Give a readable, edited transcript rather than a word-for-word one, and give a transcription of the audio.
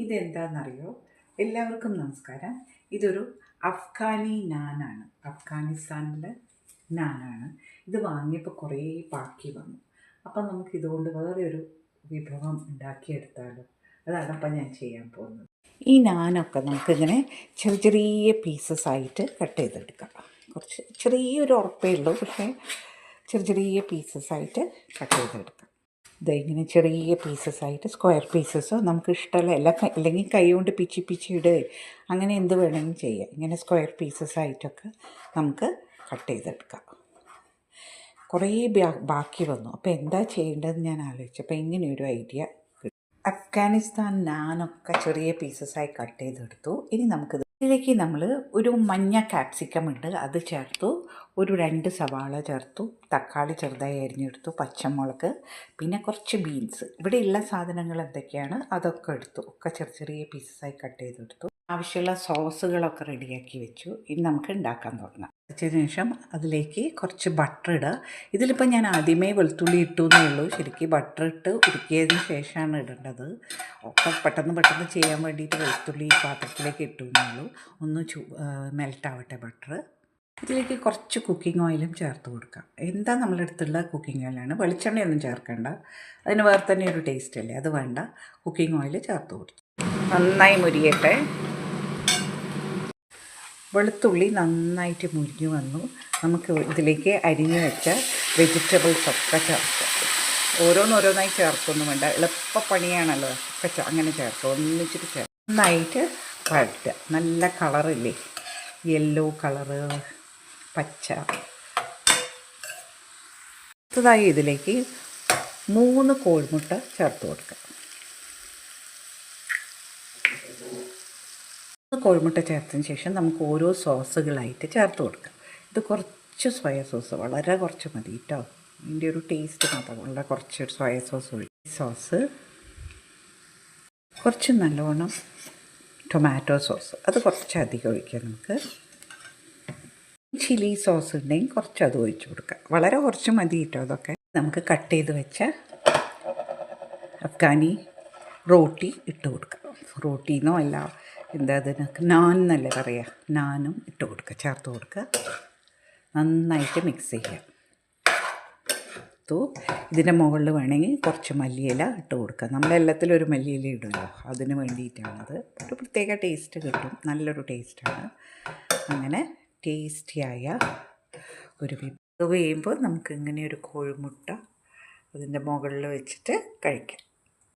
ഇതെന്താണെന്നറിയോ? എല്ലാവർക്കും നമസ്കാരം. ഇതൊരു അഫ്ഗാനി നാനാണ്, അഫ്ഗാനിസ്ഥാനിലെ നാനാണ്. ഇത് വാങ്ങിയപ്പോൾ കുറേ ബാക്കി വന്നു. അപ്പം നമുക്കിതുകൊണ്ട് വേറെ ഒരു വിഭവം ഉണ്ടാക്കിയെടുത്താലോ? അതാണ് അപ്പം ഞാൻ ചെയ്യാൻ പോകുന്നത്. ഈ നാനൊക്കെ നമുക്കിങ്ങനെ ചെറിയ ചെറിയ പീസസ് ആയിട്ട് കട്ട് ചെയ്തെടുക്കാം. കുറച്ച് ചെറിയൊരു ഉറപ്പേ ഉള്ളൂ, പക്ഷേ ചെറിയ ചെറിയ പീസസ് ആയിട്ട് കട്ട് ചെയ്തെടുക്കാം. ഇങ്ങനെ ചെറിയ പീസസ് ആയിട്ട് സ്ക്വയർ പീസസോ നമുക്ക് ഇഷ്ടമല്ല, അല്ലെങ്കിൽ കൈ കൊണ്ട് പിച്ചി ഇടുക, അങ്ങനെ എന്ത് വേണമെങ്കിലും ചെയ്യാം. ഇങ്ങനെ സ്ക്വയർ പീസസ് ആയിട്ടൊക്കെ നമുക്ക് കട്ട് ചെയ്തെടുക്കാം. കുറേ ബാക്കി വന്നു. അപ്പോൾ എന്താ ചെയ്യേണ്ടതെന്ന് ഞാൻ ആലോചിച്ചപ്പോൾ ഇങ്ങനെയൊരു ഐഡിയ. അഫ്ഗാനിസ്ഥാൻ നാനൊക്കെ ചെറിയ പീസസായി കട്ട് ചെയ്തെടുത്തു. ഇനി ഇതിലേക്ക് നമ്മൾ ഒരു മഞ്ഞ ക്യാപ്സിക്കം ഉണ്ട്, അത് ചേർത്തു. ഒരു 2 സവാള ചേർത്തു. തക്കാളി ചെറുതായി അരിഞ്ഞെടുത്തു. പച്ചമുളക്, പിന്നെ കുറച്ച് ബീൻസ്. ഇവിടെയുള്ള സാധനങ്ങൾ എന്തൊക്കെയാണ് അതൊക്കെ എടുത്തു. ഒക്കെ ചെറിയ ചെറിയ പീസസായി കട്ട് ചെയ്തെടുത്തു. ആവശ്യമുള്ള സോസുകളൊക്കെ റെഡിയാക്കി വെച്ചു. ഇനി നമുക്ക് ഉണ്ടാക്കാൻ തുടങ്ങാം. വെച്ചതിന് ശേഷം അതിലേക്ക് കുറച്ച് ബട്ടർ ഇടുക. ഇതിലിപ്പോൾ ഞാൻ ആദ്യമേ വെളുത്തുള്ളി ഇട്ടു എന്നേ ഉള്ളൂ. ശരിക്കും ബട്ടർ ഇട്ട് ഉരുക്കിയതിന് ശേഷമാണ് ഇടേണ്ടത്. ഒക്കെ പെട്ടെന്ന് ചെയ്യാൻ വേണ്ടിയിട്ട് വെളുത്തുള്ളി പാത്രത്തിലേക്ക് ഇട്ടു എന്നേ ഉള്ളൂ. ഒന്ന് മെൽട്ടാവട്ടെ ബട്ടർ. ഇതിലേക്ക് കുറച്ച് കുക്കിംഗ് ഓയിലും ചേർത്ത് കൊടുക്കാം. എന്താ നമ്മളെടുത്തുള്ള കുക്കിംഗ് ഓയിലാണ്, വെളിച്ചെണ്ണയൊന്നും ചേർക്കേണ്ട. അതിന് വേറെ തന്നെ ഒരു ടേസ്റ്റ് അല്ലേ, അത് വേണ്ട. കുക്കിംഗ് ഓയിൽ ചേർത്ത് കൊടുത്തു. നന്നായി മുരിയട്ടെ. വെളുത്തുള്ളി നന്നായിട്ട് മുരിഞ്ഞു വന്നു. നമുക്ക് ഇതിലേക്ക് അരിഞ്ഞു വെച്ച വെജിറ്റബിൾസ് ഒക്കെ ചേർക്കാം. ഓരോന്നോരോന്നായി ചേർത്തൊന്നും വേണ്ട, എളുപ്പപ്പണിയാണല്ലോ. ഒക്കെ അങ്ങനെ ചേർക്കുക, ഒന്നിച്ചിട്ട് ചേർക്കുക. നന്നായിട്ട് വഴറ്റുക. നല്ല കളറില്ലേ, യെല്ലോ കളറ്, പച്ച. അടുത്തതായി ഇതിലേക്ക് 3 കോഴിമുട്ട ചേർത്ത് കൊടുക്കുക. കോഴിമുട്ട ചേർത്തതിന് ശേഷം നമുക്ക് ഓരോ സോസുകളായിട്ട് ചേർത്ത് കൊടുക്കാം. ഇത് കുറച്ച് സോയ സോസ്, വളരെ കുറച്ച് മതി കേട്ടോ. ഇതിൻ്റെ ഒരു ടേസ്റ്റ് മാത്രം, വളരെ കുറച്ച് സോയ സോസ് ഒഴിക്കും. സോസ് കുറച്ച് നല്ലോണം ടൊമാറ്റോ സോസ്, അത് കുറച്ചധികം ഒഴിക്കാം. നമുക്ക് ചില്ലി സോസ് ഉണ്ടെങ്കിൽ കുറച്ച് അത് ഒഴിച്ച് കൊടുക്കാം. വളരെ കുറച്ച് മതി കേട്ടോ. അതൊക്കെ നമുക്ക് കട്ട് ചെയ്ത് വെച്ച അഫ്ഗാനി റോട്ടി ഇട്ട് കൊടുക്കാം. റോട്ടിന്നോ അല്ല, എന്താ അതിനൊക്കെ നാൻ എന്നല്ലേ പറയുക, നാനും ഇട്ട് കൊടുക്കുക, ചേർത്ത് കൊടുക്കുക. നന്നായിട്ട് മിക്സ് ചെയ്യുക. ഇതിൻ്റെ മുകളിൽ വേണമെങ്കിൽ കുറച്ച് മല്ലിയില ഇട്ട് കൊടുക്കുക. നമ്മളെല്ലാത്തിലും ഒരു മല്ലിയില ഇടുമല്ലോ, അതിന് വേണ്ടിയിട്ടാണത്. ഒരു പ്രത്യേക ടേസ്റ്റ് കിട്ടും, നല്ലൊരു ടേസ്റ്റാണ്. അങ്ങനെ ടേസ്റ്റിയായ ഒരു വിഭവം ചെയ്യുമ്പോൾ നമുക്ക് ഇങ്ങനെ ഒരു കോഴിമുട്ട അതിൻ്റെ മുകളിൽ വെച്ചിട്ട് കഴിക്കാം.